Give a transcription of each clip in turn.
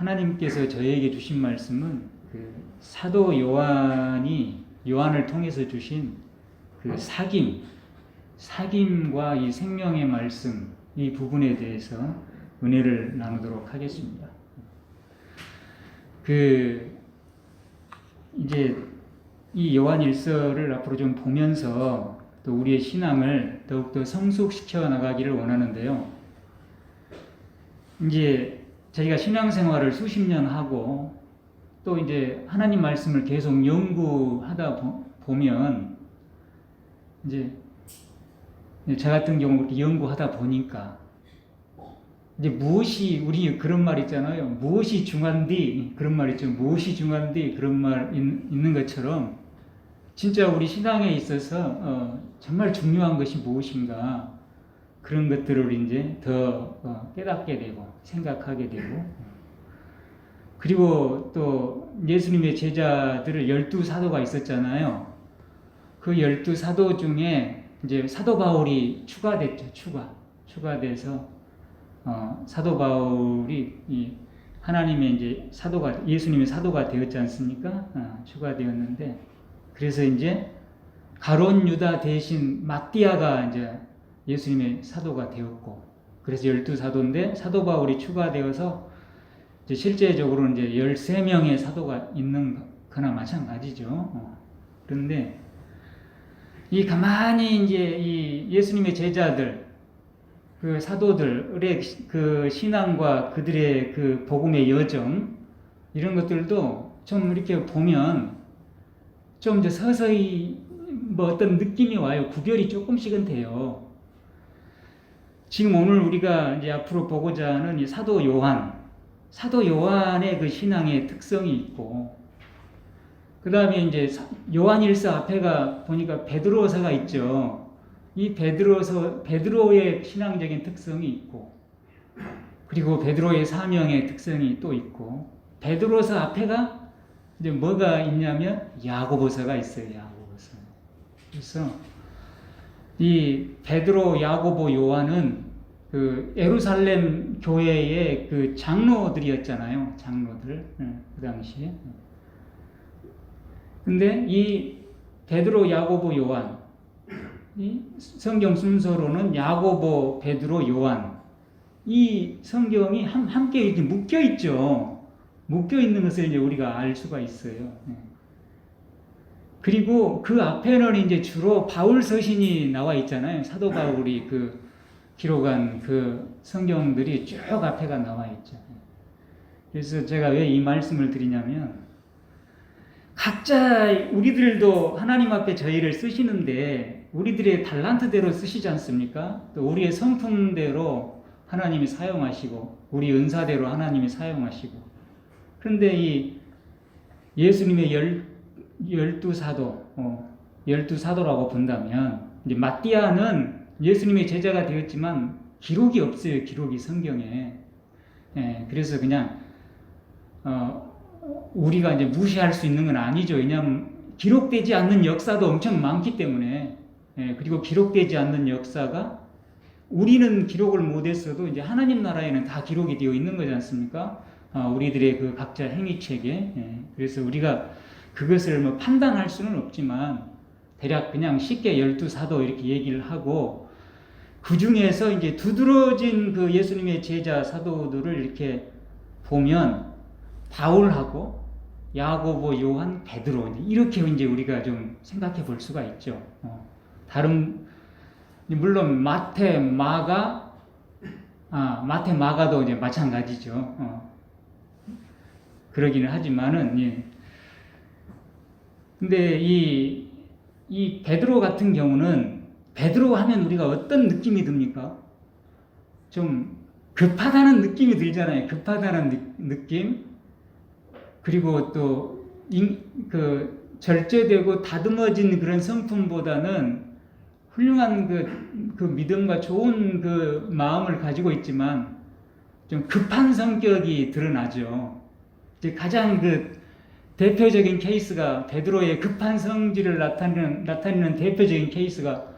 하나님께서 저에게 주신 말씀은 그 사도 요한을 통해서 주신 그 사귐과 이 생명의 말씀 이 부분에 대해서 은혜를 나누도록 하겠습니다. 이제 이 요한일서를 앞으로 좀 보면서 또 우리의 신앙을 더욱더 성숙시켜 나가기를 원하는데요. 이제 저희가 신앙생활을 수십 년 하고 또 이제 하나님 말씀을 계속 연구하다 보면 이제 저 같은 경우 연구하다 보니까 이제 우리 그런 말 있잖아요. 무엇이 중요한디 그런 말 있죠. 무엇이 중요한디 그런 말 있는 것처럼 진짜 우리 신앙에 있어서 정말 중요한 것이 무엇인가 그런 것들을 이제 더 깨닫게 되고 생각하게 되고 그리고 또 예수님의 제자들을 12사도가 있었잖아요. 그 12사도 중에 이제 사도 바울이 추가됐죠. 추가돼서 사도 바울이 하나님의 이제 예수님의 사도가 되었지 않습니까? 추가되었는데 그래서 이제 가룟 유다 대신 마띠아가 이제 예수님의 사도가 되었고 그래서 12사도인데 사도 바울이 추가되어서 이제 실제적으로 이제 13명의 사도가 있는 거나 마찬가지죠. 그런데 가만히 이제 이 예수님의 제자들 그 사도들의 그 신앙과 그들의 그 복음의 여정 이런 것들도 좀 이렇게 보면 좀 이제 서서히 뭐 어떤 느낌이 와요. 구별이 조금씩은 돼요. 지금 오늘 우리가 이제 앞으로 보고자 하는 이 사도 요한의 그 신앙의 특성이 있고, 그 다음에 이제 요한일서 앞에가 보니까 베드로서가 있죠. 이 베드로의 신앙적인 특성이 있고, 그리고 베드로의 사명의 특성이 또 있고, 베드로서 앞에가 이제 뭐가 있냐면 야고보서가 있어요. 야고보서. 그래서 이 베드로, 야고보, 요한은 그 예루살렘 교회의 그 장로들이었잖아요. 장로들. 그 당시에. 근데 이 베드로, 야고보, 요한, 이 성경 순서로는 야고보, 베드로, 요한, 이 성경이 함께 이렇게 묶여 있죠. 묶여 있는 것을 이제 우리가 알 수가 있어요. 그리고 그 앞에는 이제 주로 바울 서신이 나와 있잖아요. 사도 바울이 기록한 그 성경들이 쭉 앞에가 나와 있죠. 그래서 제가 왜 이 말씀을 드리냐면, 각자 우리들도 하나님 앞에 저희를 쓰시는데 우리들의 달란트대로 쓰시지 않습니까? 또 우리의 성품대로 하나님이 사용하시고 우리 은사대로 하나님이 사용하시고, 그런데 이 예수님의 12사도라고 본다면 이제 마띠아는 예수님의 제자가 되었지만 기록이 없어요. 기록이 성경에. 그래서 그냥 우리가 이제 무시할 수 있는 건 아니죠. 왜냐하면 기록되지 않는 역사도 엄청 많기 때문에. 그리고 기록되지 않는 역사가 우리는 기록을 못했어도 이제 하나님 나라에는 다 기록이 되어 있는 거지 않습니까? 우리들의 그 각자 행위책에. 그래서 우리가 그것을 뭐 판단할 수는 없지만 대략 그냥 쉽게 12사도 이렇게 얘기를 하고, 그 중에서 이제 두드러진 그 예수님의 제자 사도들을 이렇게 보면 바울하고 야고보, 요한, 베드로 이렇게 이제 우리가 좀 생각해 볼 수가 있죠. 물론 마태, 마가도 이제 마찬가지죠. 그러기는 하지만은 근데 이 베드로 같은 경우는, 베드로 하면 우리가 어떤 느낌이 듭니까? 좀 급하다는 느낌이 들잖아요. 급하다는 느낌. 그리고 또 절제되고 다듬어진 그런 성품보다는 훌륭한 그 믿음과 좋은 그 마음을 가지고 있지만 좀 급한 성격이 드러나죠. 이제 가장 대표적인 케이스가, 베드로의 급한 성질을 나타내는 대표적인 케이스가,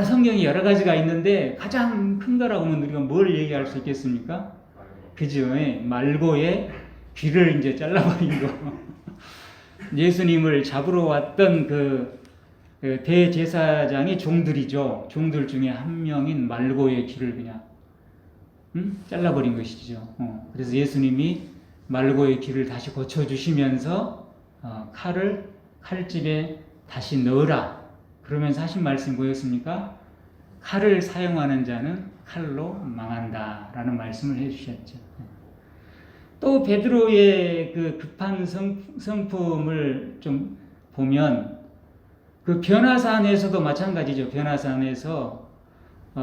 성경이 여러 가지가 있는데 가장 큰 거라고 하면 우리가 뭘 얘기할 수 있겠습니까? 그죠? 예, 말고의 귀를 이제 잘라버린 거. 예수님을 잡으러 왔던 그 대제사장의 종들이죠. 종들 중에 한 명인 말고의 귀를 그냥 잘라버린 것이죠. 그래서 예수님이 말고의 귀를 다시 고쳐주시면서 칼을 칼집에 다시 넣으라. 그러면서 하신 말씀이 뭐였습니까? 칼을 사용하는 자는 칼로 망한다라는 말씀을 해주셨죠. 또 베드로의 그 급한 성품을 좀 보면 그 변화산에서도 마찬가지죠. 변화산에서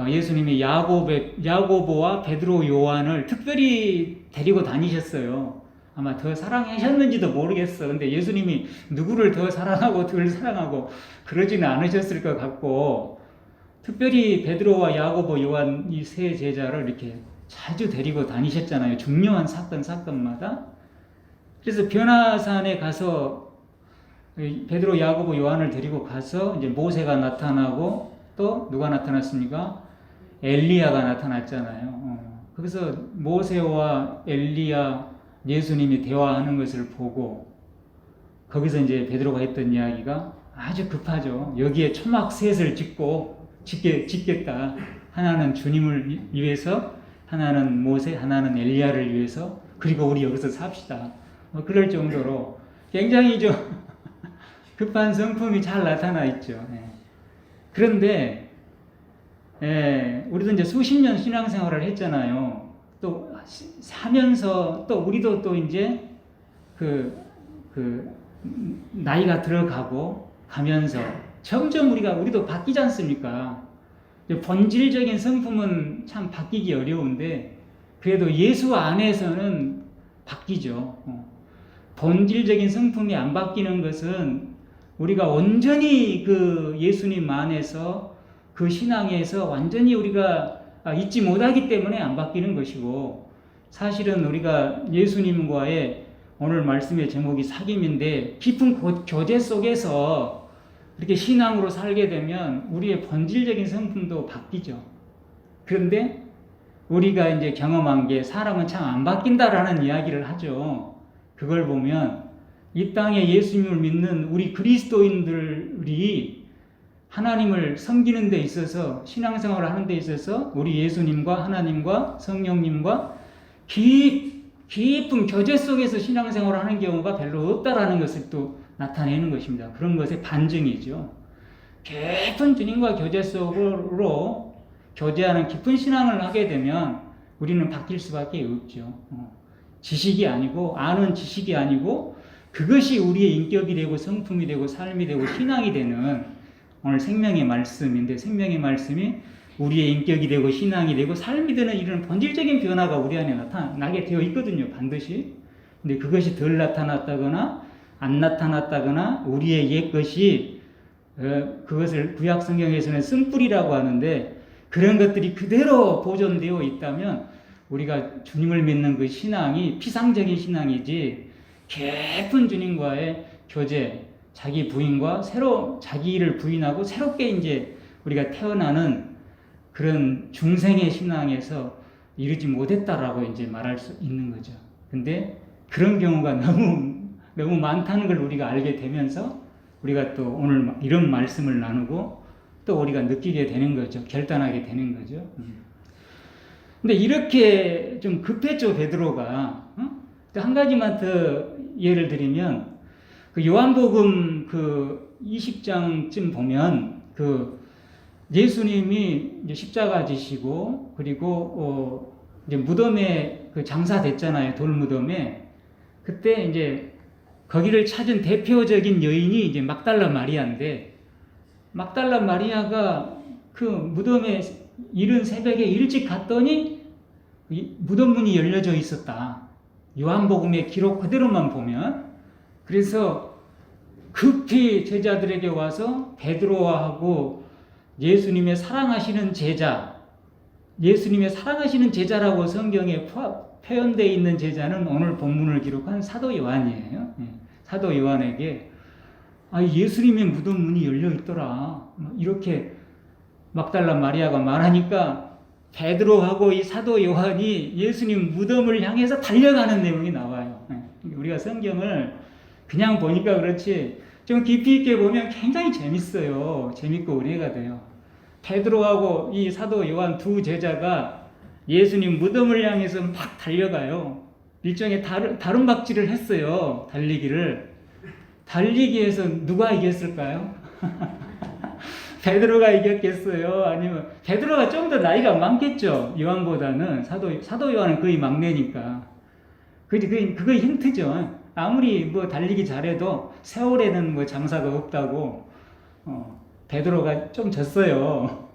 예수님이 야고보와 베드로, 요한을 특별히 데리고 다니셨어요. 아마 더 사랑하셨는지도 모르겠어. 근데 예수님이 누구를 더 사랑하고 덜 사랑하고 그러지는 않으셨을 것 같고, 특별히 베드로와 야고보, 요한 이 세 제자를 이렇게 자주 데리고 다니셨잖아요. 중요한 사건마다. 그래서 변화산에 가서 베드로, 야고보, 요한을 데리고 가서 이제 모세가 나타나고 또 누가 나타났습니까? 엘리야가 나타났잖아요. 그래서 모세와 엘리야, 예수님이 대화하는 것을 보고 거기서 이제 베드로가 했던 이야기가 아주 급하죠. 여기에 초막 셋을 짓겠다. 하나는 주님을 위해서, 하나는 모세, 하나는 엘리야를 위해서, 그리고 우리 여기서 삽시다. 그럴 정도로 굉장히 좀 급한 성품이 잘 나타나 있죠. 그런데 우리도 이제 수십 년 신앙생활을 했잖아요. 또 하면서 또 우리도 또 이제 그 나이가 들어가고 가면서 점점 우리도 바뀌지 않습니까? 본질적인 성품은 참 바뀌기 어려운데 그래도 예수 안에서는 바뀌죠. 본질적인 성품이 안 바뀌는 것은 우리가 온전히 그 예수님 안에서 그 신앙에서 완전히 우리가 잊지 못하기 때문에 안 바뀌는 것이고, 사실은 우리가 예수님과의 오늘 말씀의 제목이 사귐인데 깊은 교제 속에서 이렇게 신앙으로 살게 되면 우리의 본질적인 성품도 바뀌죠. 그런데 우리가 이제 경험한 게 사람은 참 안 바뀐다라는 이야기를 하죠. 그걸 보면 이 땅에 예수님을 믿는 우리 그리스도인들이 하나님을 섬기는 데 있어서, 신앙생활을 하는 데 있어서 우리 예수님과 하나님과 성령님과 깊은 교제 속에서 신앙생활을 하는 경우가 별로 없다라는 것을 또 나타내는 것입니다. 그런 것의 반증이죠. 깊은 주님과 교제 속으로 교제하는 깊은 신앙을 하게 되면 우리는 바뀔 수밖에 없죠. 지식이 아니고, 아는 지식이 아니고, 그것이 우리의 인격이 되고 성품이 되고 삶이 되고 신앙이 되는 오늘 생명의 말씀인데, 생명의 말씀이 우리의 인격이 되고 신앙이 되고 삶이 되는 이런 본질적인 변화가 우리 안에 나타나게 되어 있거든요. 반드시. 근데 그것이 덜 나타났다거나 안 나타났다거나 우리의 옛것이 그것을 구약 성경에서는 쓴뿌리라고 하는데, 그런 것들이 그대로 보존되어 있다면 우리가 주님을 믿는 그 신앙이 피상적인 신앙이지 깊은 주님과의 교제, 자기 부인과 새로 자기를 부인하고 새롭게 이제 우리가 태어나는 그런 중생의 신앙에서 이루지 못했다라고 이제 말할 수 있는 거죠. 근데 그런 경우가 너무 많다는 걸 우리가 알게 되면서 우리가 또 오늘 이런 말씀을 나누고 또 우리가 느끼게 되는 거죠. 결단하게 되는 거죠. 근데 이렇게 좀 급했죠, 베드로가. 한 가지만 더 예를 들면, 그 요한복음 그 20장쯤 보면 그 예수님이 이제 십자가 지시고 그리고 이제 무덤에 그 장사됐잖아요. 돌무덤에. 그때 이제 거기를 찾은 대표적인 여인이 이제 막달라 마리아인데, 막달라 마리아가 그 무덤에 이른 새벽에 일찍 갔더니 무덤 문이 열려져 있었다. 요한복음의 기록 그대로만 보면. 그래서 급히 제자들에게 와서 베드로하고 예수님의 사랑하시는 제자라고 성경에 표현되어 있는 제자는 오늘 본문을 기록한 사도 요한이에요. 사도 요한에게 예수님의 무덤 문이 열려 있더라, 이렇게 막달라 마리아가 말하니까 베드로하고 이 사도 요한이 예수님 무덤을 향해서 달려가는 내용이 나와요. 우리가 성경을 그냥 보니까 그렇지 좀 깊이 있게 보면 굉장히 재밌어요. 재밌고 은혜가 돼요. 베드로하고 이 사도 요한 두 제자가 예수님 무덤을 향해서 막 달려가요. 일종의 다름박질을 했어요. 달리기에서 누가 이겼을까요? 베드로가 이겼겠어요? 아니면 베드로가 좀 더 나이가 많겠죠? 요한보다는 사도 요한은 거의 막내니까. 그거 힌트죠. 아무리 뭐 달리기 잘해도 세월에는 뭐 장사가 없다고 베드로가 좀 졌어요.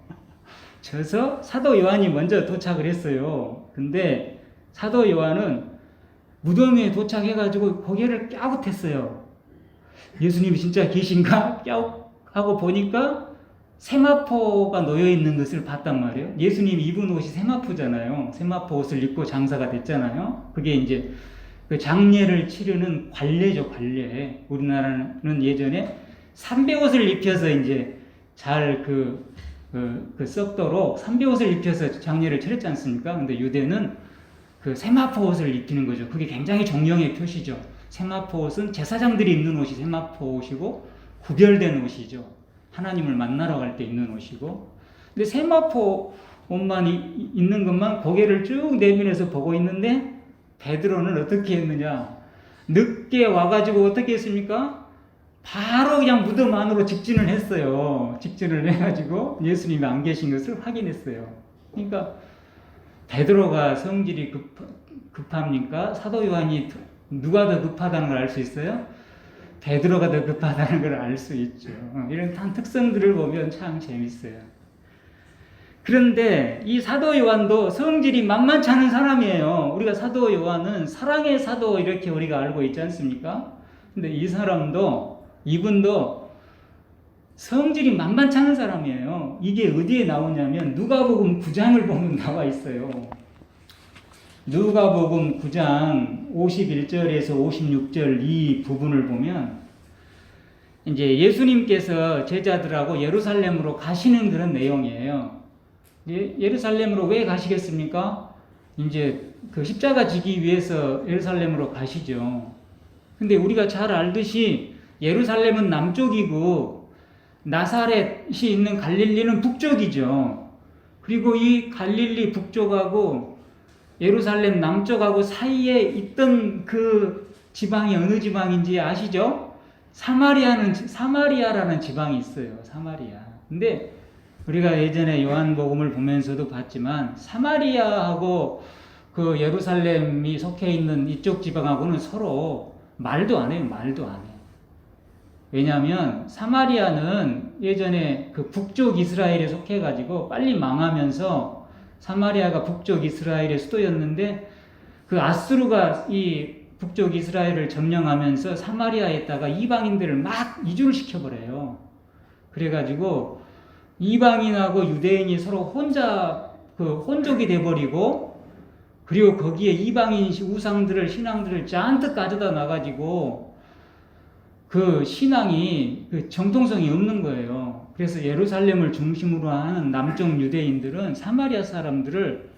져서 사도 요한이 먼저 도착을 했어요. 근데 사도 요한은 무덤에 도착해가지고 고개를 갸웃했어요. 예수님이 진짜 계신가? 갸웃하고 보니까 세마포가 놓여있는 것을 봤단 말이에요. 예수님이 입은 옷이 세마포잖아요. 세마포 옷을 입고 장사가 됐잖아요. 그게 이제 그 장례를 치르는 관례죠, 관례. 우리나라는 예전에 삼배옷을 입혀서 이제 잘 썩도록 삼배옷을 입혀서 장례를 치렀지 않습니까? 근데 유대는 그 세마포 옷을 입히는 거죠. 그게 굉장히 존경의 표시죠. 세마포 옷은 제사장들이 입는 옷이 세마포 옷이고 구별된 옷이죠. 하나님을 만나러 갈 때 입는 옷이고. 근데 세마포 옷만 있는 것만 고개를 쭉 내밀어서 보고 있는데 베드로는 어떻게 했느냐? 늦게 와가지고 어떻게 했습니까? 바로 그냥 무덤 안으로 직진을 했어요. 직진을 해가지고 예수님이 안 계신 것을 확인했어요. 그러니까 베드로가 성질이 급합니까? 사도 요한이 누가 더 급하다는 걸 알 수 있어요? 베드로가 더 급하다는 걸 알 수 있죠. 이런 특성들을 보면 참 재밌어요. 그런데 이 사도 요한도 성질이 만만치 않은 사람이에요. 우리가 사도 요한은 사랑의 사도 이렇게 우리가 알고 있지 않습니까? 근데 이분도 성질이 만만치 않은 사람이에요. 이게 어디에 나오냐면 누가복음 9장을 보면 나와 있어요. 누가복음 9장 51절에서 56절 이 부분을 보면 이제 예수님께서 제자들하고 예루살렘으로 가시는 그런 내용이에요. 예루살렘으로 왜 가시겠습니까? 이제 그 십자가 지기 위해서 예루살렘으로 가시죠. 근데 우리가 잘 알듯이 예루살렘은 남쪽이고 나사렛이 있는 갈릴리는 북쪽이죠. 그리고 이 갈릴리 북쪽하고 예루살렘 남쪽하고 사이에 있던 그 지방이 어느 지방인지 아시죠? 사마리아라는 지방이 있어요. 사마리아. 근데 우리가 예전에 요한복음을 보면서도 봤지만 사마리아하고 그 예루살렘이 속해 있는 이쪽 지방하고는 서로 말도 안 해요. 말도 안 해요. 왜냐하면 사마리아는 예전에 그 북쪽 이스라엘에 속해가지고 빨리 망하면서 사마리아가 북쪽 이스라엘의 수도였는데 그 아수르가 이 북쪽 이스라엘을 점령하면서 사마리아에다가 이방인들을 막 이주를 시켜버려요. 그래가지고 이방인하고 유대인이 서로 혼족이 돼버리고 그리고 거기에 이방인 신앙들을 잔뜩 가져다 놔가지고 그 신앙이 그 정통성이 없는 거예요. 그래서 예루살렘을 중심으로 하는 남쪽 유대인들은 사마리아 사람들을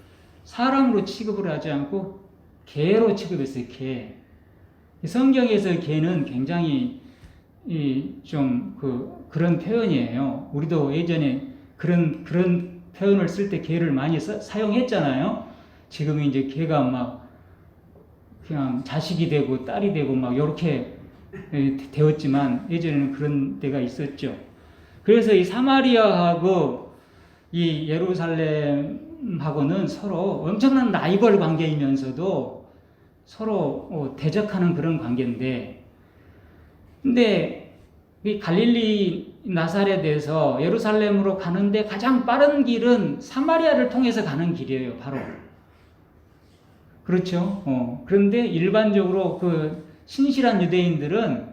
사람으로 취급을 하지 않고 개로 취급했어요. 개. 성경에서 개는 굉장히 그런 표현이에요. 우리도 예전에 그런 표현을 쓸 때 개를 많이 사용했잖아요. 지금 이제 개가 막 그냥 자식이 되고 딸이 되고 막 이렇게 되었지만 예전에는 그런 때가 있었죠. 그래서 이 사마리아하고 이 예루살렘하고는 서로 엄청난 라이벌 관계이면서도 서로 대적하는 그런 관계인데, 근데 이 갈릴리 나사렛에서 예루살렘으로 가는데 가장 빠른 길은 사마리아를 통해서 가는 길이에요, 바로. 그렇죠. 그런데 일반적으로 그 신실한 유대인들은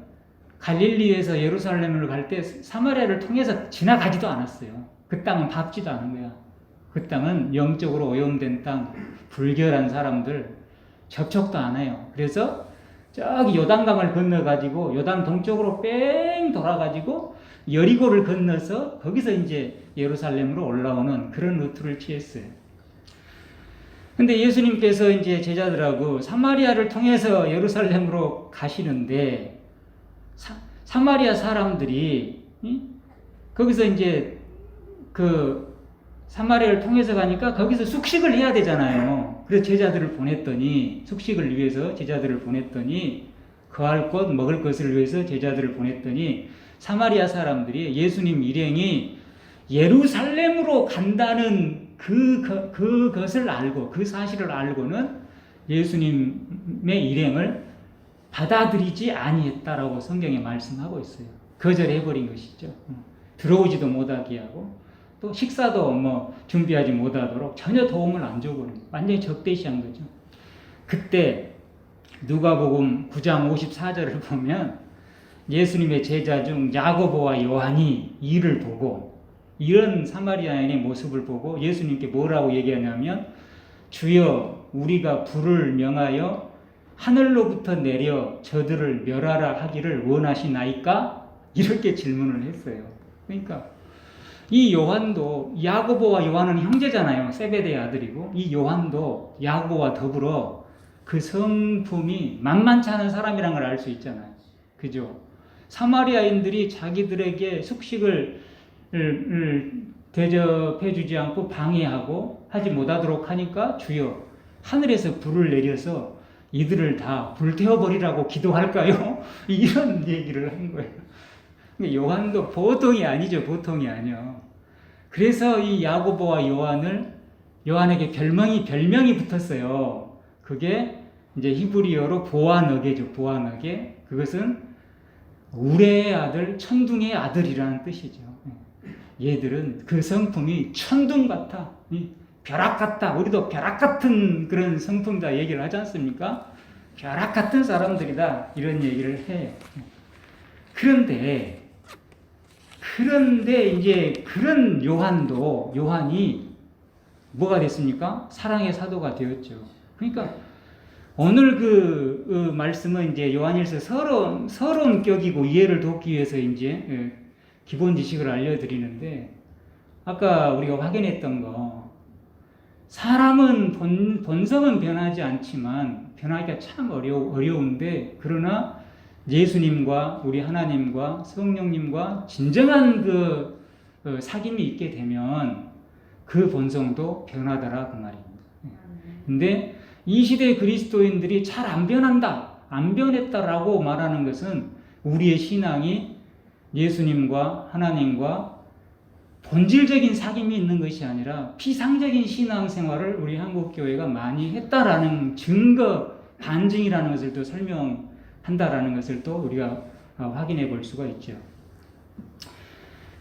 갈릴리에서 예루살렘을 갈 때 사마리아를 통해서 지나가지도 않았어요. 그 땅은 밟지도 않은 거야. 그 땅은 영적으로 오염된 땅, 불결한 사람들 접촉도 안 해요. 그래서 저기 요단강을 건너가지고 요단 동쪽으로 뺑 돌아가지고 여리고를 건너서 거기서 이제 예루살렘으로 올라오는 그런 루트를 취했어요. 근데 예수님께서 이제 제자들하고 사마리아를 통해서 예루살렘으로 가시는데 사마리아 사람들이 거기서 이제 그 사마리아를 통해서 가니까 거기서 숙식을 해야 되잖아요. 그래서 제자들을 보냈더니 숙식을 위해서 제자들을 보냈더니 거할 곳 먹을 것을 위해서 제자들을 보냈더니 사마리아 사람들이 예수님 일행이 예루살렘으로 간다는 그것을 알고 그 사실을 알고는 예수님의 일행을 받아들이지 아니했다라고 성경에 말씀하고 있어요. 거절해버린 것이죠. 들어오지도 못하게 하고 또 식사도 뭐 준비하지 못하도록 전혀 도움을 안 줘버린 완전히 적대시한 거죠. 그때 누가복음 9장 54절을 보면 예수님의 제자 중 야고보와 요한이 이를 보고 이런 사마리아인의 모습을 보고 예수님께 뭐라고 얘기하냐면 주여 우리가 불을 명하여 하늘로부터 내려 저들을 멸하라 하기를 원하시나이까? 이렇게 질문을 했어요. 그러니까 이 요한도 야고보와 요한은 형제잖아요. 세베대의 아들이고 이 요한도 야고보와 더불어 그 성품이 만만치 않은 사람이라는 걸 알 수 있잖아요. 그죠? 사마리아인들이 자기들에게 숙식을 대접해 주지 않고 방해하고 하지 못하도록 하니까 주여 하늘에서 불을 내려서 이들을 다 불태워버리라고 기도할까요? 이런 얘기를 한 거예요. 요한도 보통이 아니죠. 보통이 아니요. 그래서 이 야고보와 요한에게 별명이 붙었어요. 그게 이제 히브리어로 보아너게죠. 보아너게. 그것은 우레의 아들, 천둥의 아들이라는 뜻이죠. 얘들은 그 성품이 천둥 같아. 벼락 같다. 우리도 벼락 같은 그런 성품이다 얘기를 하지 않습니까? 벼락 같은 사람들이다. 이런 얘기를 해요. 그런데 이제 그런 요한이 뭐가 됐습니까? 사랑의 사도가 되었죠. 그러니까 오늘 그 말씀은 이제 요한일서 서론 격이고 이해를 돕기 위해서 이제 기본 지식을 알려드리는데 아까 우리가 확인했던 거 사람은 본성은 변하지 않지만 변하기가 참 어려운데 그러나 예수님과 우리 하나님과 성령님과 진정한 그 사귐이 있게 되면 그 본성도 변하더라 그 말입니다. 근데 이 시대 그리스도인들이 잘 안 변한다, 안 변했다라고 말하는 것은 우리의 신앙이 예수님과 하나님과 본질적인 사귐이 있는 것이 아니라 피상적인 신앙생활을 우리 한국교회가 많이 했다라는 증거, 반증이라는 것을 또 설명한다라는 것을 또 우리가 확인해 볼 수가 있죠.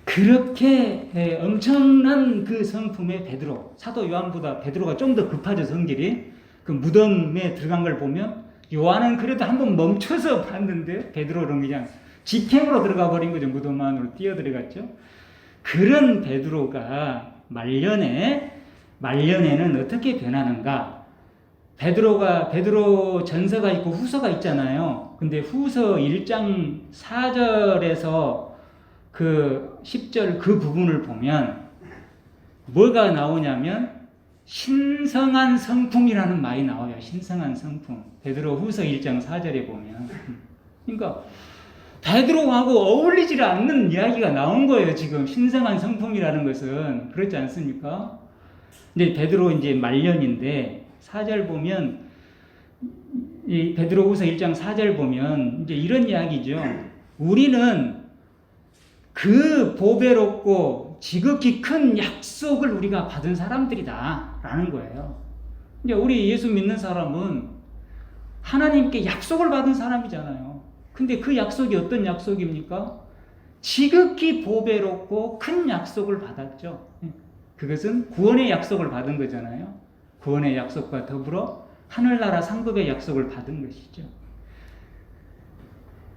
그렇게 엄청난 그 성품의 베드로, 사도 요한보다 베드로가 좀 더 급하죠, 성질이. 그 무덤에 들어간 걸 보면 요한은 그래도 한번 멈춰서 봤는데 베드로는 그냥 직행으로 들어가 버린 거죠. 무덤 안으로 뛰어들어갔죠. 그런 베드로가 말년에는 어떻게 변하는가? 베드로 전서가 있고 후서가 있잖아요. 근데 후서 1장 4절에서 그 10절 그 부분을 보면 뭐가 나오냐면 신성한 성품이라는 말이 나와요. 신성한 성품. 베드로 후서 1장 4절에 보면. 그러니까 베드로하고 어울리지 않는 이야기가 나온 거예요. 지금 신성한 성품이라는 것은. 그렇지 않습니까? 근데 베드로 이제 말년인데 4절 보면 이 베드로 후서 1장 4절 보면 이제 이런 이야기죠. 우리는 그 보배롭고 지극히 큰 약속을 우리가 받은 사람들이다 라는 거예요. 이제 우리 예수 믿는 사람은 하나님께 약속을 받은 사람이잖아요. 근데 그 약속이 어떤 약속입니까? 지극히 보배롭고 큰 약속을 받았죠. 그것은 구원의 약속을 받은 거잖아요. 구원의 약속과 더불어 하늘나라 상급의 약속을 받은 것이죠.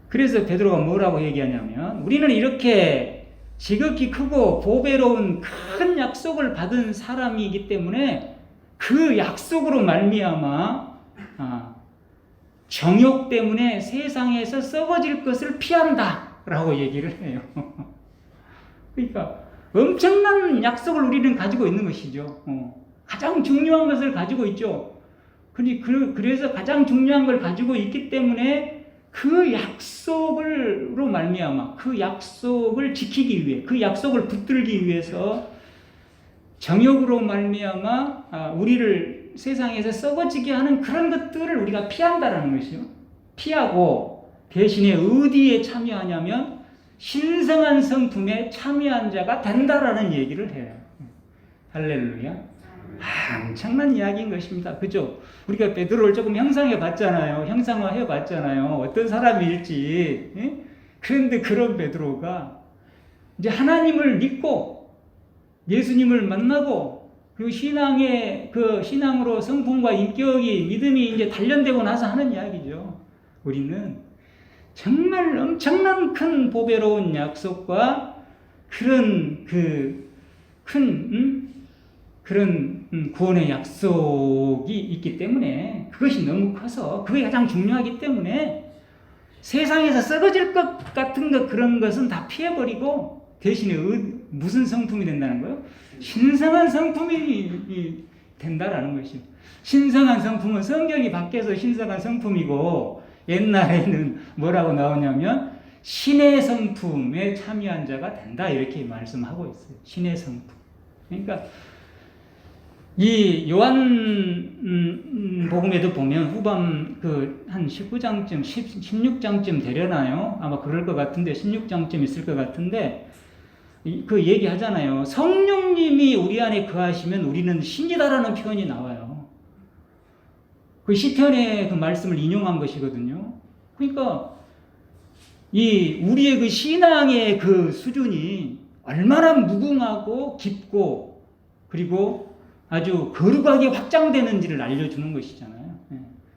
그래서 베드로가 뭐라고 얘기하냐면 우리는 이렇게 지극히 크고 보배로운 큰 약속을 받은 사람이기 때문에 그 약속으로 말미암아 정욕 때문에 세상에서 썩어질 것을 피한다 라고 얘기를 해요. 그러니까 엄청난 약속을 우리는 가지고 있는 것이죠. 가장 중요한 것을 가지고 있죠. 그래서 가장 중요한 걸 가지고 있기 때문에 그 약속으로 말미암아 그 약속을 지키기 위해 그 약속을 붙들기 위해서 정욕으로 말미암아 우리를 세상에서 썩어지게 하는 그런 것들을 우리가 피한다라는 것이요. 피하고 대신에 어디에 참여하냐면 신성한 성품에 참여한 자가 된다라는 얘기를 해요. 할렐루야. 엄청난 이야기인 것입니다. 그죠? 우리가 베드로를 조금 형상해 봤잖아요. 형상화해 봤잖아요. 어떤 사람일지. 예? 그런데 그런 베드로가 이제 하나님을 믿고 예수님을 만나고 그리고 신앙으로 성품과 인격이 믿음이 이제 단련되고 나서 하는 이야기죠. 우리는 정말 엄청난 큰 보배로운 약속과 그런 그런 구원의 약속이 있기 때문에 그것이 너무 커서 그게 가장 중요하기 때문에 세상에서 썩어질 것 같은 그런 것은 다 피해버리고 대신에 무슨 성품이 된다는 거예요? 신성한 성품이 된다라는 것이요. 신성한 성품은 성경이 밖에서 신성한 성품이고 옛날에는 뭐라고 나오냐면 신의 성품에 참여한 자가 된다 이렇게 말씀하고 있어요. 신의 성품. 그러니까 이 요한 복음에도 보면 후반 한 19장쯤 16장쯤 되려나요? 아마 그럴 것 같은데 16장쯤 있을 것 같은데 그 얘기하잖아요. 성령님이 우리 안에 거하시면 우리는 신이다라는 표현이 나와요. 그 시편의 그 말씀을 인용한 것이거든요. 그러니까 우리의 그 신앙의 그 수준이 얼마나 무궁하고 깊고 그리고 아주 거룩하게 확장되는지를 알려주는 것이잖아요.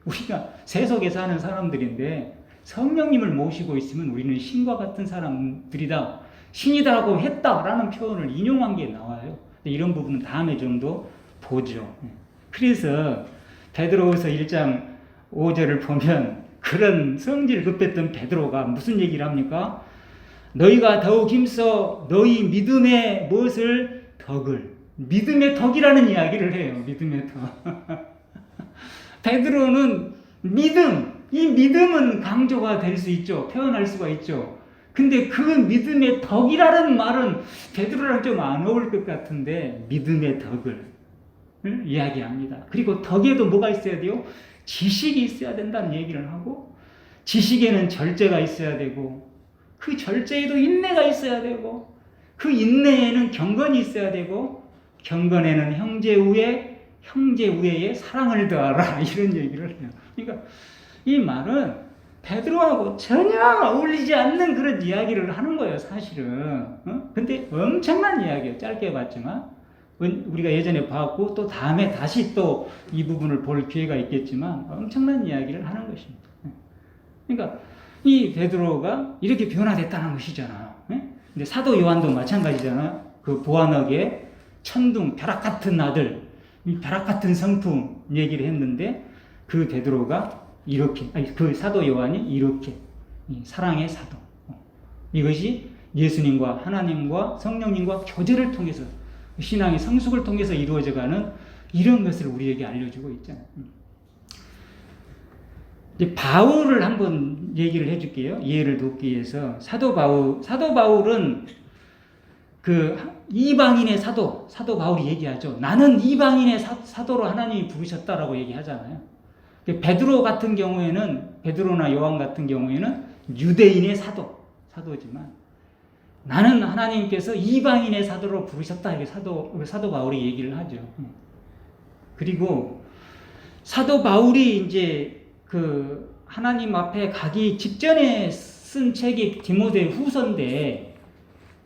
우리가 세속에 사는 사람들인데 성령님을 모시고 있으면 우리는 신과 같은 사람들이다. 신이다라고 했다라는 표현을 인용한 게 나와요. 이런 부분은 다음에 좀 더 보죠. 그래서 베드로후서 1장 5절을 보면 그런 성질 급했던 베드로가 무슨 얘기를 합니까? 너희가 더욱 힘써 너희 믿음의 무엇을 덕을 믿음의 덕이라는 이야기를 해요. 믿음의 덕. 베드로는 이 믿음은 강조가 될 수 있죠. 표현할 수가 있죠. 근데 그 믿음의 덕이라는 말은 베드로랑 좀 안 어울릴 것 같은데 믿음의 덕을 이야기합니다. 그리고 덕에도 뭐가 있어야 돼요? 지식이 있어야 된다는 얘기를 하고 지식에는 절제가 있어야 되고 그 절제에도 인내가 있어야 되고 그 인내에는 경건이 있어야 되고 경건에는 형제 우애에 사랑을 더하라 이런 얘기를 해요. 그러니까 이 말은 베드로하고 전혀 어울리지 않는 그런 이야기를 하는 거예요, 사실은. 근데 엄청난 이야기예요. 짧게 봤지만 우리가 예전에 봤고 또 다음에 다시 또 이 부분을 볼 기회가 있겠지만 엄청난 이야기를 하는 것입니다. 그러니까 이 베드로가 이렇게 변화됐다는 것이잖아요. 근데 사도 요한도 마찬가지잖아요. 그 보아너게 천둥 벼락 같은 아들, 이 벼락 같은 성품 얘기를 했는데 그 베드로가 그 사도 요한이 이렇게 사랑의 사도. 이것이 예수님과 하나님과 성령님과 교제를 통해서 신앙의 성숙을 통해서 이루어져가는 이런 것을 우리에게 알려주고 있잖아요. 이제 바울을 한번 얘기를 해줄게요. 이해를 돕기 위해서 사도 바울은 그 이방인의 사도 바울이 얘기하죠. 나는 이방인의 사도로 하나님이 부르셨다라고 얘기하잖아요. 베드로 같은 경우에는 베드로나 요한 같은 경우에는 유대인의 사도지만 나는 하나님께서 이방인의 사도로 부르셨다 이렇게 사도 바울이 얘기를 하죠. 그리고 사도 바울이 이제 그 하나님 앞에 가기 직전에 쓴 책이 디모데후서인데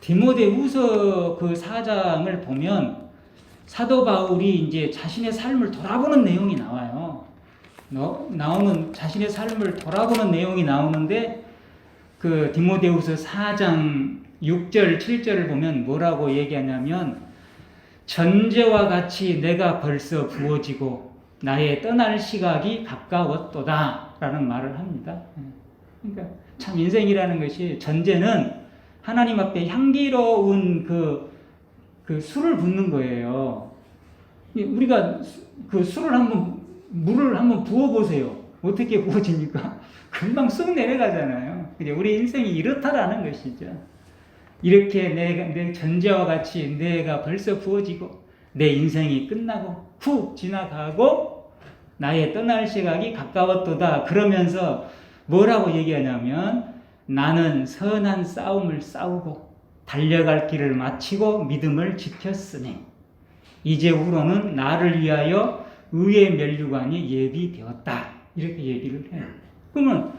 디모데후서 그 4장을 보면 사도 바울이 이제 자신의 삶을 돌아보는 내용이 나와요. 자신의 삶을 돌아보는 내용이 나오는데 그 디모데후서 4장 6절 7절을 보면 뭐라고 얘기하냐면 전제와 같이 내가 벌써 부어지고 나의 떠날 시각이 가까웠도다 라는 말을 합니다. 그러니까 참 인생이라는 것이 전제는 하나님 앞에 향기로운 그 술을 붓는 거예요. 우리가 그 물을 한번 부어보세요. 어떻게 부어집니까? 금방 쑥 내려가잖아요. 우리 인생이 이렇다라는 것이죠. 이렇게 내 전제와 같이 내가 벌써 부어지고 내 인생이 끝나고 훅 지나가고 나의 떠날 시각이 가까웠도다. 그러면서 뭐라고 얘기하냐면 나는 선한 싸움을 싸우고 달려갈 길을 마치고 믿음을 지켰으니 이제후로는 나를 위하여 의의 면류관이 예비되었다. 이렇게 얘기를 해요. 그러면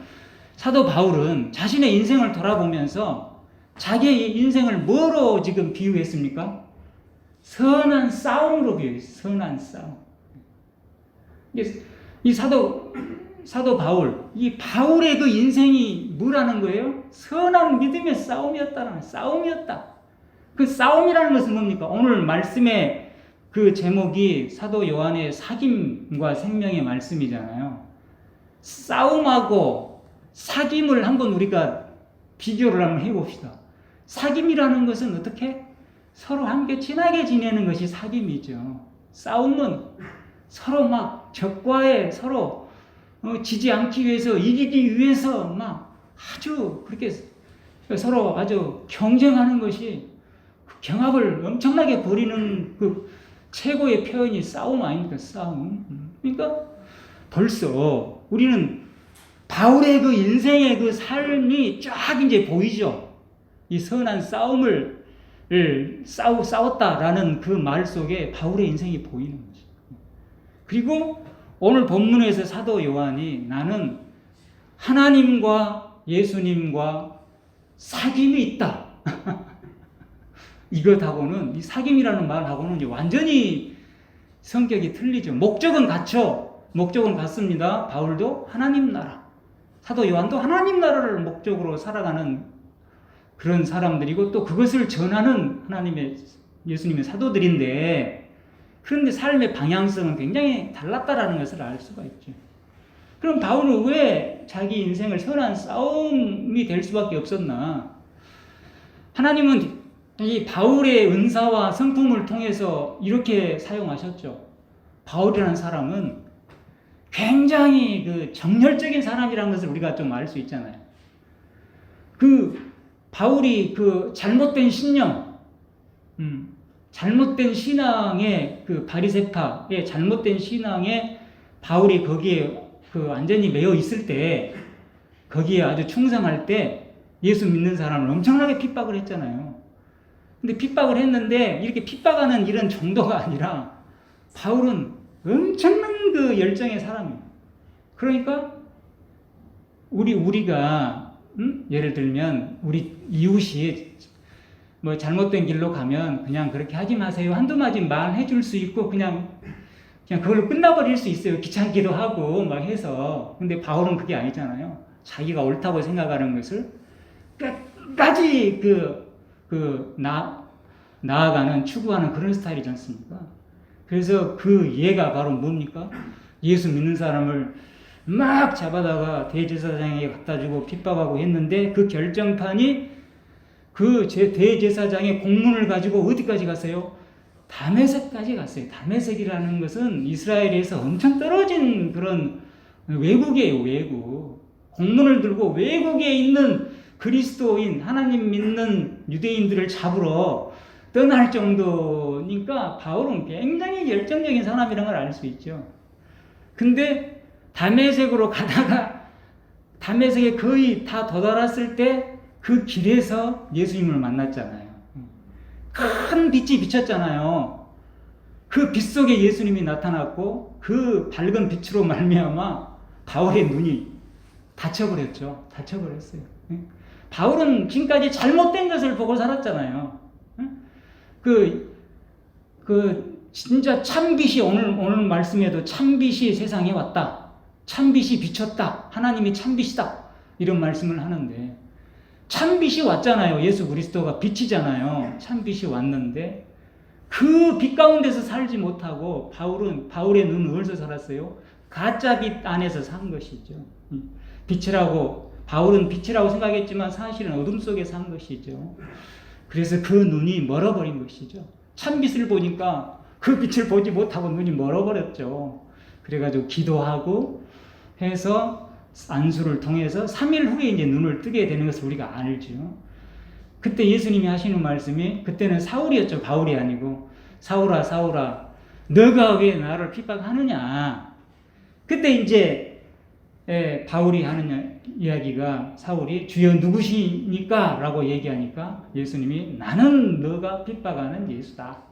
사도 바울은 자신의 인생을 돌아보면서 자기의 인생을 뭐로 지금 비유했습니까? 선한 싸움으로 비유했어요. 선한 싸움. 이 사도 바울, 이 바울의 그 인생이 뭐라는 거예요? 선한 믿음의 싸움이었다라는 싸움이었다. 그 싸움이라는 것은 뭡니까? 오늘 말씀의 그 제목이 사도 요한의 사귐과 생명의 말씀이잖아요. 싸움하고 사귐을 한번 우리가 비교를 한번 해봅시다. 사귐이라는 것은 어떻게? 서로 함께 친하게 지내는 것이 사귐이죠. 싸움은 서로 막 적과에 서로 지지 않기 위해서 이기기 위해서 막 아주 그렇게 서로 아주 경쟁하는 것이 그 경합을 엄청나게 벌이는 그 최고의 표현이 싸움 아닙니까? 싸움. 그러니까 벌써 우리는 바울의 그 인생의 그 삶이 쫙 이제 보이죠. 이 선한 싸움을 싸웠다라는 그 말 속에 바울의 인생이 보이는 거죠. 그리고 오늘 본문에서 사도 요한이 나는 하나님과 예수님과 사귐이 있다. 이것하고는 이 사귐이라는 말하고는 완전히 성격이 틀리죠. 목적은 같죠. 목적은 같습니다. 바울도 하나님 나라, 사도 요한도 하나님 나라를 목적으로 살아가는 그런 사람들이고 또 그것을 전하는 하나님의 예수님의 사도들인데 그런데 삶의 방향성은 굉장히 달랐다라는 것을 알 수가 있죠. 그럼 바울은 왜 자기 인생을 선한 싸움이 될 수밖에 없었나? 하나님은 이 바울의 은사와 성품을 통해서 이렇게 사용하셨죠. 바울이라는 사람은 굉장히 그 정열적인 사람이라는 것을 우리가 좀 알 수 있잖아요. 그 바울이 그 잘못된 신념, 잘못된 신앙의 그 바리새파의 잘못된 신앙에 바울이 거기에 그 완전히 매여 있을 때 거기에 아주 충성할 때 예수 믿는 사람을 엄청나게 핍박을 했잖아요. 근데 핍박을 했는데 이렇게 핍박하는 이런 정도가 아니라 바울은 엄청난 그 열정의 사람이에요. 그러니까 우리가 예를 들면 우리 이웃이 뭐 잘못된 길로 가면 그냥 그렇게 하지 마세요. 한두 마디 말해 줄 수 있고 그냥 그걸로 끝나버릴 수 있어요. 귀찮기도 하고 막 해서. 근데 바울은 그게 아니잖아요. 자기가 옳다고 생각하는 것을 끝까지 나아가는 추구하는 그런 스타일이지 않습니까? 그래서 그 예가 바로 뭡니까? 예수 믿는 사람을 막 잡아다가 대제사장에게 갖다 주고 핍박하고 했는데 그 결정판이 그 대제사장의 공문을 가지고 어디까지 갔어요? 다메섹까지 갔어요. 다메섹이라는 것은 이스라엘에서 엄청 떨어진 그런 외국이에요. 외국. 공문을 들고 외국에 있는 그리스도인 하나님 믿는 유대인들을 잡으러 떠날 정도니까 바울은 굉장히 열정적인 사람이라는 걸 알 수 있죠. 근데 다메섹으로 가다가 다메섹에 거의 다 도달했을 때 그 길에서 예수님을 만났잖아요. 큰 빛이 비쳤잖아요. 그 빛 속에 예수님이 나타났고 그 밝은 빛으로 말미암아 바울의 눈이 닫혀버렸죠. 닫혀버렸어요. 바울은 지금까지 잘못된 것을 보고 살았잖아요. 진짜 참빛이 오늘 말씀에도 참빛이 세상에 왔다. 참빛이 비쳤다. 하나님이 참빛이다. 이런 말씀을 하는데 참빛이 왔잖아요. 예수 그리스도가 빛이잖아요. 참빛이 왔는데 그 빛 가운데서 살지 못하고 바울의 눈은 어디서 살았어요? 가짜 빛 안에서 산 것이죠. 바울은 빛이라고 생각했지만 사실은 어둠 속에 산 것이죠. 그래서 그 눈이 멀어버린 것이죠. 참빛을 보니까 그 빛을 보지 못하고 눈이 멀어버렸죠. 그래가지고 기도하고 해서 안수를 통해서 3일 후에 이제 눈을 뜨게 되는 것을 우리가 알죠. 그때 예수님이 하시는 말씀이, 그때는 사울이었죠. 바울이 아니고. 사울아, 사울아, 너가 왜 나를 핍박하느냐. 그때 이제 바울이 하는 이야기가, 사울이 주여 누구시니까? 라고 얘기하니까 예수님이 나는 너가 핍박하는 예수다.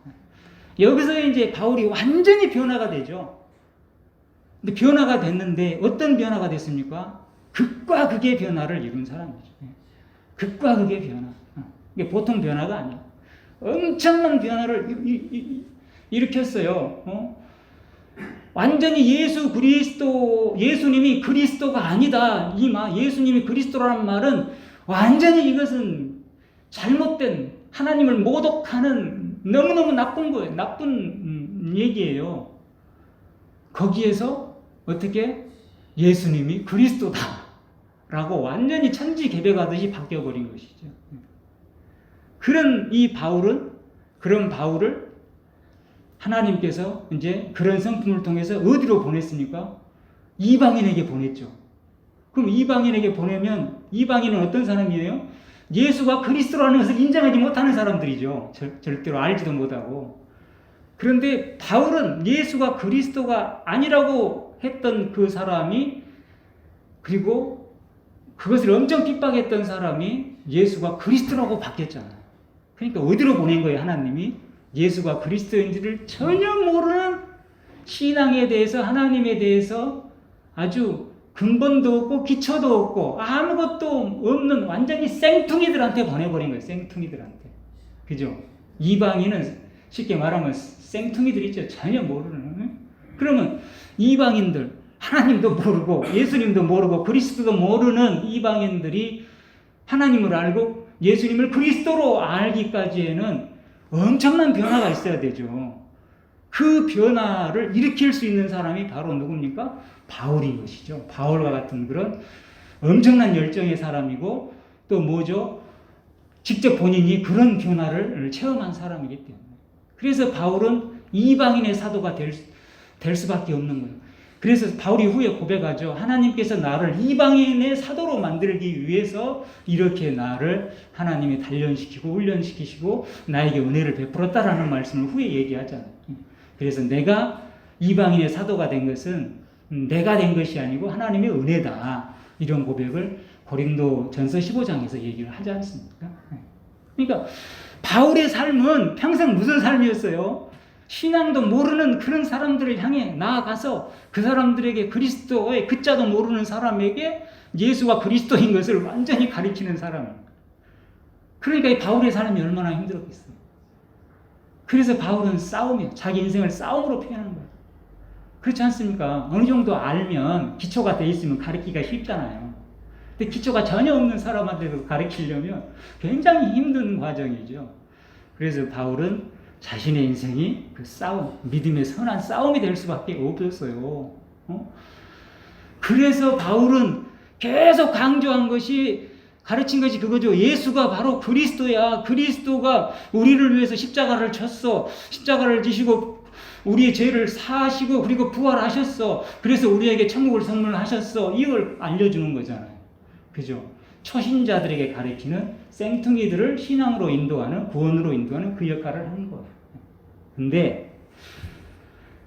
여기서 이제 바울이 완전히 변화가 되죠. 근데 변화가 됐는데 어떤 변화가 됐습니까? 극과 극의 변화를 이룬 사람이죠. 극과 극의 변화. 이게 보통 변화가 아니에요. 엄청난 변화를 일으켰어요. 완전히 예수님이 그리스도가 아니다. 예수님이 그리스도라는 말은 완전히 이것은 잘못된, 하나님을 모독하는 너무너무 나쁜 거예요. 나쁜 얘기예요. 거기에서 어떻게 예수님이 그리스도다 라고 완전히 천지개벽하듯이 바뀌어버린 것이죠. 그런 바울을 하나님께서 이제 그런 성품을 통해서 어디로 보냈습니까? 이방인에게 보냈죠. 그럼 이방인에게 보내면 이방인은 어떤 사람이에요? 예수가 그리스도라는 것을 인정하지 못하는 사람들이죠. 절대로 알지도 못하고. 그런데 바울은 예수가 그리스도가 아니라고 했던 그 사람이, 그리고 그것을 엄청 핍박했던 사람이 예수가 그리스도라고 바뀌었잖아요. 그러니까 어디로 보낸 거예요, 하나님이? 예수가 그리스도인지를 전혀 모르는, 신앙에 대해서, 하나님에 대해서 아주 근본도 없고 기초도 없고 아무것도 없는 완전히 생뚱이들한테 보내버린 거예요. 생뚱이들한테. 그죠? 이방인은 쉽게 말하면 생뚱이들 있죠. 전혀 모르는. 그러면 이방인들, 하나님도 모르고 예수님도 모르고 그리스도도 모르는 이방인들이 하나님을 알고 예수님을 그리스도로 알기까지에는 엄청난 변화가 있어야 되죠. 그 변화를 일으킬 수 있는 사람이 바로 누굽니까? 바울인 것이죠. 바울과 같은 그런 엄청난 열정의 사람이고, 또 뭐죠? 직접 본인이 그런 변화를 체험한 사람이기 때문에. 그래서 바울은 이방인의 사도가 될 수밖에 없는 거예요. 그래서 바울이 후에 고백하죠. 하나님께서 나를 이방인의 사도로 만들기 위해서 이렇게 나를 하나님이 단련시키고 훈련시키시고 나에게 은혜를 베풀었다라는 말씀을 후에 얘기하잖아요. 그래서 내가 이방인의 사도가 된 것은 내가 된 것이 아니고 하나님의 은혜다. 이런 고백을 고린도 전서 15장에서 얘기를 하지 않습니까? 그러니까 바울의 삶은 평생 무슨 삶이었어요? 신앙도 모르는 그런 사람들을 향해 나아가서 그 사람들에게 그리스도의 그자도 모르는 사람에게 예수가 그리스도인 것을 완전히 가르치는 사람입니다. 그러니까 이 바울의 삶이 얼마나 힘들었겠어요. 그래서 바울은 자기 인생을 싸움으로 표현한 거예요. 그렇지 않습니까? 어느 정도 알면, 기초가 돼 있으면 가르치기가 쉽잖아요. 근데 기초가 전혀 없는 사람한테도 가르치려면 굉장히 힘든 과정이죠. 그래서 바울은 자신의 인생이 그 싸움, 믿음의 선한 싸움이 될 수밖에 없었어요. 그래서 바울은 계속 강조한 것이, 가르친 것이 그거죠. 예수가 바로 그리스도야. 그리스도가 우리를 위해서 십자가를 졌어. 십자가를 지시고 우리의 죄를 사하시고 그리고 부활하셨어. 그래서 우리에게 천국을 선물하셨어. 이걸 알려주는 거잖아요. 그죠? 초신자들에게 가르치는, 생뚱이들을 신앙으로 인도하는, 구원으로 인도하는 그 역할을 하는 거예요. 근데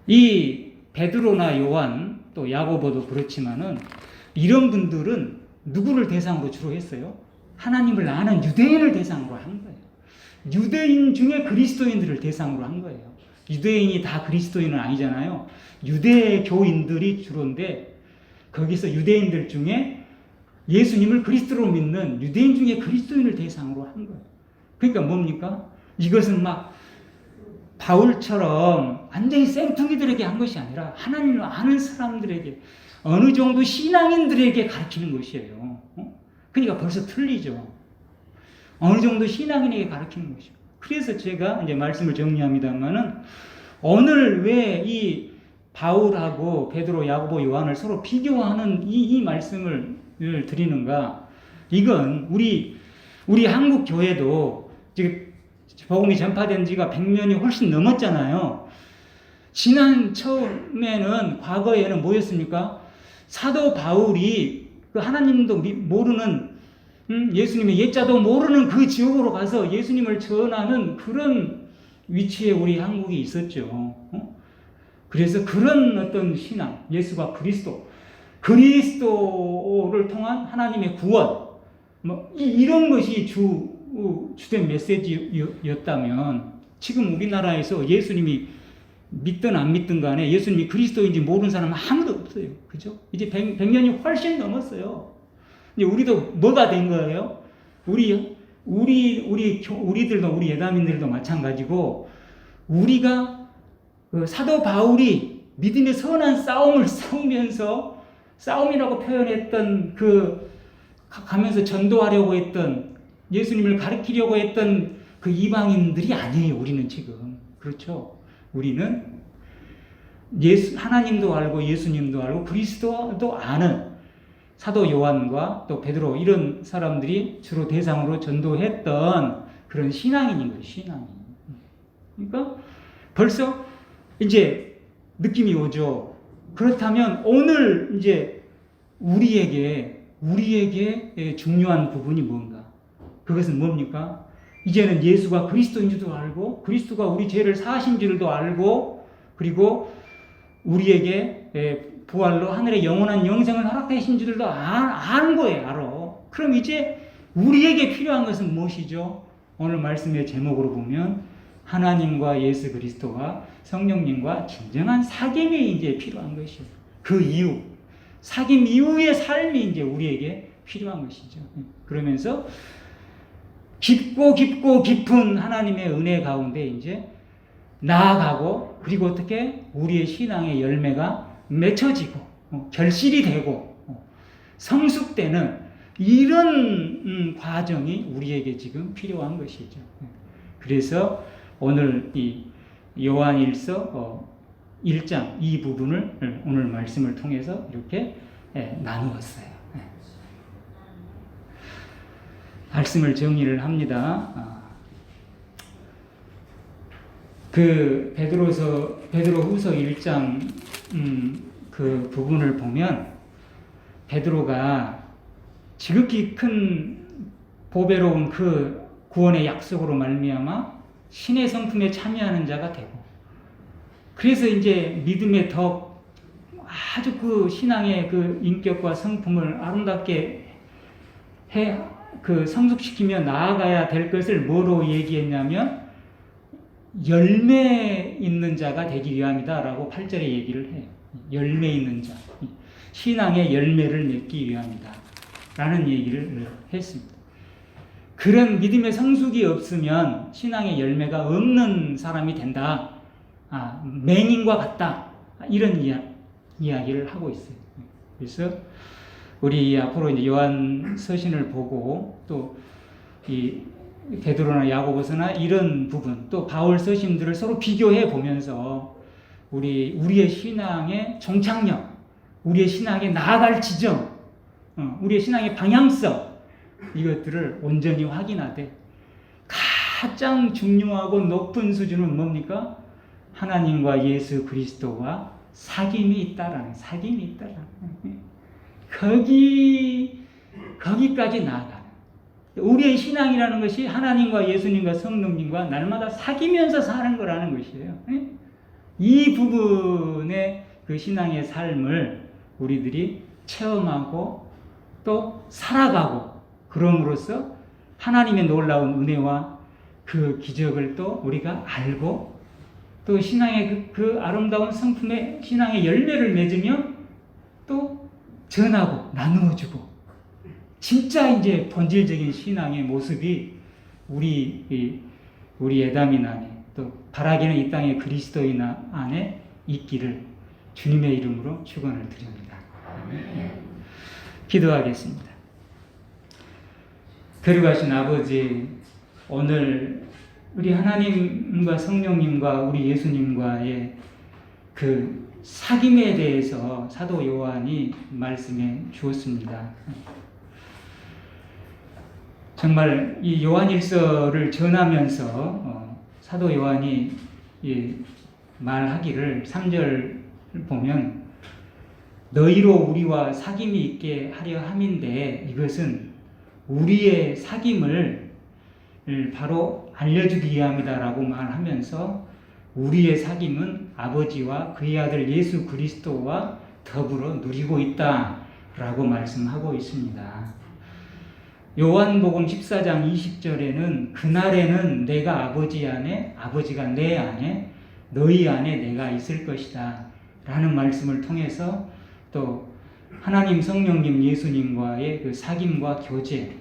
이 베드로나 요한, 또 야고보도 그렇지만은 이런 분들은 누구를 대상으로 주로 했어요? 하나님을 아는 유대인을 대상으로 한 거예요. 유대인 중에 그리스도인들을 대상으로 한 거예요. 유대인이 다 그리스도인은 아니잖아요. 유대교인들이 주로인데, 거기서 유대인들 중에 예수님을 그리스도로 믿는 유대인 중에 그리스도인을 대상으로 한 거예요. 그러니까 뭡니까? 이것은 막 바울처럼 완전히 생뚱이들에게 한 것이 아니라 하나님을 아는 사람들에게, 어느 정도 신앙인들에게 가르치는 것이에요. 그러니까 벌써 틀리죠. 어느 정도 신앙인에게 가르치는 것이죠. 그래서 제가 이제 말씀을 정리합니다만은, 오늘 왜 이 바울하고 베드로, 야고보, 요한을 서로 비교하는 이 말씀을 드리는가? 이건 우리 한국 교회도 지금 복음이 전파된 지가 100년이 훨씬 넘었잖아요. 처음에는, 과거에는 뭐였습니까? 사도 바울이 그 하나님도 모르는, 예수님의 예자도 모르는 그 지역으로 가서 예수님을 전하는 그런 위치에 우리 한국이 있었죠. 그래서 그런 어떤 신앙, 예수가 그리스도를 통한 하나님의 구원, 이런 것이 주된 메시지였다면, 지금 우리나라에서 예수님이 믿든 안 믿든 간에 예수님이 그리스도인지 모르는 사람은 아무도 없어요. 그죠? 이제 100년이 훨씬 넘었어요. 이제 우리도 뭐가 된 거예요? 우리들도, 우리 예담인들도 마찬가지고, 우리가 사도 바울이 믿음의 선한 싸움을 싸우면서, 싸움이라고 표현했던 가면서 전도하려고 했던, 예수님을 가르치려고 했던 그 이방인들이 아니에요. 우리는 지금. 그렇죠? 우리는 하나님도 알고 예수님도 알고 그리스도도 아는 사도 요한과 또 베드로, 이런 사람들이 주로 대상으로 전도했던 그런 신앙인인 거예요. 신앙인. 그러니까 벌써 이제 느낌이 오죠. 그렇다면 오늘 이제 우리에게 중요한 부분이 뭔가? 그것은 뭡니까? 이제는 예수가 그리스도인 줄도 알고, 그리스도가 우리 죄를 사하신 줄도 알고, 그리고 우리에게 부활로 하늘의 영원한 영생을 허락하신 줄도 아는 거예요. 알아. 그럼 이제 우리에게 필요한 것은 무엇이죠? 오늘 말씀의 제목으로 보면 하나님과 예수 그리스도와 성령님과 진정한 사귐이 이제 필요한 것이에요. 그 이후, 사귐 이후의 삶이 이제 우리에게 필요한 것이죠. 그러면서 깊고 깊은 하나님의 은혜 가운데 이제 나아가고, 그리고 어떻게 우리의 신앙의 열매가 맺혀지고 결실이 되고 성숙되는 이런 과정이 우리에게 지금 필요한 것이죠. 그래서 오늘 이 요한일서 1장 이 부분을 오늘 말씀을 통해서 이렇게 나누었어요. 말씀을 정리를 합니다. 그 베드로후서 1장 그 부분을 보면, 베드로가 지극히 큰 보배로운 그 구원의 약속으로 말미암아 신의 성품에 참여하는 자가 되고, 그래서 이제 믿음의 덕, 아주 그 신앙의 그 인격과 성품을 아름답게 성숙시키며 나아가야 될 것을 뭐로 얘기했냐면 열매 있는 자가 되기 위함이다라고 8절에 얘기를 해요. 열매 있는 자, 신앙의 열매를 맺기 위함이다 라는 얘기를 했습니다. 그런 믿음의 성숙이 없으면 신앙의 열매가 없는 사람이 된다, 맹인과 같다, 이런 이야기를 하고 있어요. 그래서 우리 앞으로 이제 요한 서신을 보고, 또 이 베드로나 야고보서나 이런 부분, 또 바울 서신들을 서로 비교해 보면서 우리의 신앙의 종착역, 우리의 신앙에 나아갈 지점, 우리의 신앙의 방향성, 이것들을 온전히 확인하되, 가장 중요하고 높은 수준은 뭡니까? 하나님과 예수 그리스도와 사귐이 있다라는, 거기까지 나아가는. 우리의 신앙이라는 것이 하나님과 예수님과 성령님과 날마다 사귀면서 사는 거라는 것이에요. 이 부분의 그 신앙의 삶을 우리들이 체험하고 또 살아가고, 그럼으로써 하나님의 놀라운 은혜와 그 기적을 또 우리가 알고, 또 신앙의 그 아름다운 성품의 신앙의 열매를 맺으며 또 전하고 나누어주고, 진짜 이제 본질적인 신앙의 모습이 우리 예담인 안에, 또 바라기는 이 땅의 그리스도인 안에 있기를 주님의 이름으로 축원을 드립니다. 기도하겠습니다. 거룩하신 아버지, 오늘 우리 하나님과 성령님과 우리 예수님과의 그 사귐에 대해서 사도 요한이 말씀해 주었습니다. 정말 이 요한일서를 전하면서 사도 요한이 말하기를 3절 보면 너희로 우리와 사귐이 있게 하려 함인데 이것은 우리의 사귐을 바로 알려주기 위함이다라고 말하면서 우리의 사귐은 아버지와 그의 아들 예수 그리스도와 더불어 누리고 있다라고 말씀하고 있습니다. 요한복음 14장 20절에는 그날에는 내가 아버지 안에 아버지가 내 안에 너희 안에 내가 있을 것이다 라는 말씀을 통해서 또 하나님 성령님 예수님과의 그 사귐과 교제의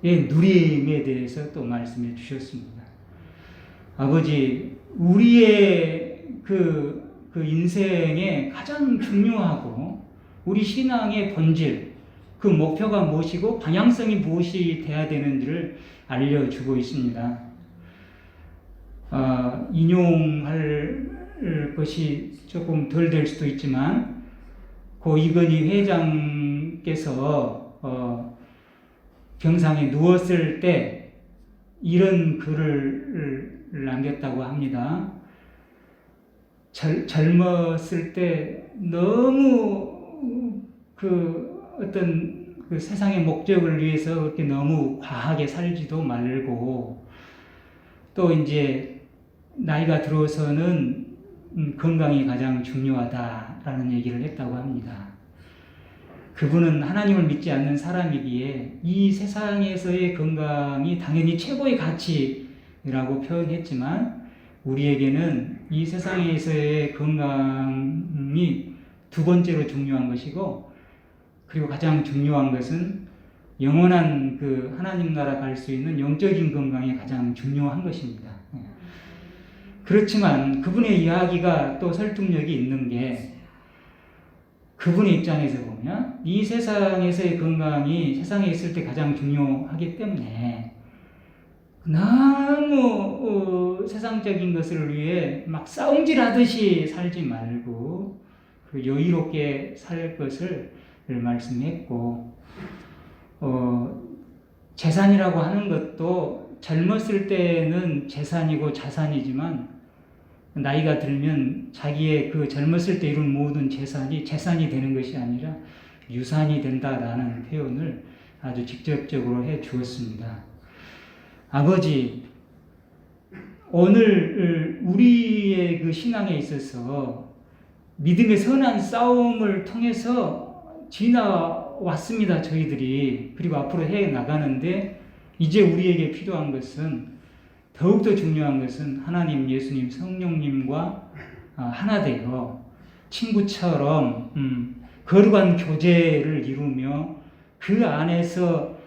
누림에 대해서 또 말씀해 주셨습니다. 아버지, 우리의 그 인생에 가장 중요하고 우리 신앙의 본질, 그 목표가 무엇이고 방향성이 무엇이 돼야 되는지를 알려주고 있습니다. 인용할 것이 조금 덜 될 수도 있지만 고 이건희 회장께서 병상에 누웠을 때 이런 글을 남겼다고 합니다. 젊었을 때 너무 어떤 세상의 목적을 위해서 그렇게 너무 과하게 살지도 말고 또 이제 나이가 들어서는 건강이 가장 중요하다라는 얘기를 했다고 합니다. 그분은 하나님을 믿지 않는 사람이기에 이 세상에서의 건강이 당연히 최고의 가치라고 표현했지만 우리에게는 이 세상에서의 건강이 두 번째로 중요한 것이고 그리고 가장 중요한 것은 영원한 그 하나님 나라 갈 수 있는 영적인 건강이 가장 중요한 것입니다. 그렇지만 그분의 이야기가 또 설득력이 있는 게 그분의 입장에서 보면 이 세상에서의 건강이 세상에 있을 때 가장 중요하기 때문에 너무 세상적인 것을 위해 막 싸움질하듯이 살지 말고 여유롭게 살 것을 말씀했고 재산이라고 하는 것도 젊었을 때는 재산이고 자산이지만 나이가 들면 자기의 그 젊었을 때 이룬 모든 재산이 되는 것이 아니라 유산이 된다라는 표현을 아주 직접적으로 해 주었습니다. 아버지, 오늘 우리의 그 신앙에 있어서 믿음의 선한 싸움을 통해서 지나왔습니다. 저희들이. 그리고 앞으로 해 나가는데 이제 우리에게 필요한 것은 더욱더 중요한 것은 하나님, 예수님, 성령님과 하나 되어 친구처럼 거룩한 교제를 이루며 그 안에서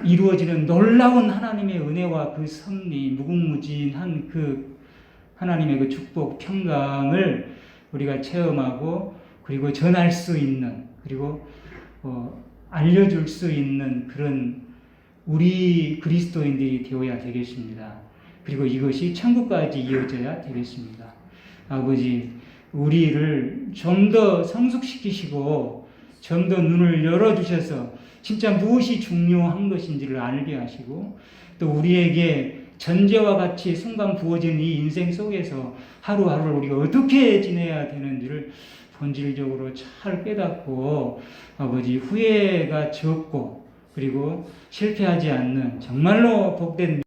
이루어지는 놀라운 하나님의 은혜와 그 섭리, 무궁무진한 그 하나님의 그 축복, 평강을 우리가 체험하고 그리고 전할 수 있는 그리고 알려줄 수 있는 그런 우리 그리스도인들이 되어야 되겠습니다. 그리고 이것이 천국까지 이어져야 되겠습니다. 아버지, 우리를 좀 더 성숙시키시고 좀 더 눈을 열어주셔서 진짜 무엇이 중요한 것인지를 알게 하시고 또 우리에게 전제와 같이 순간 부어진 이 인생 속에서 하루하루를 우리가 어떻게 지내야 되는지를 본질적으로 잘 깨닫고 아버지 후회가 적고 그리고 실패하지 않는 정말로 복된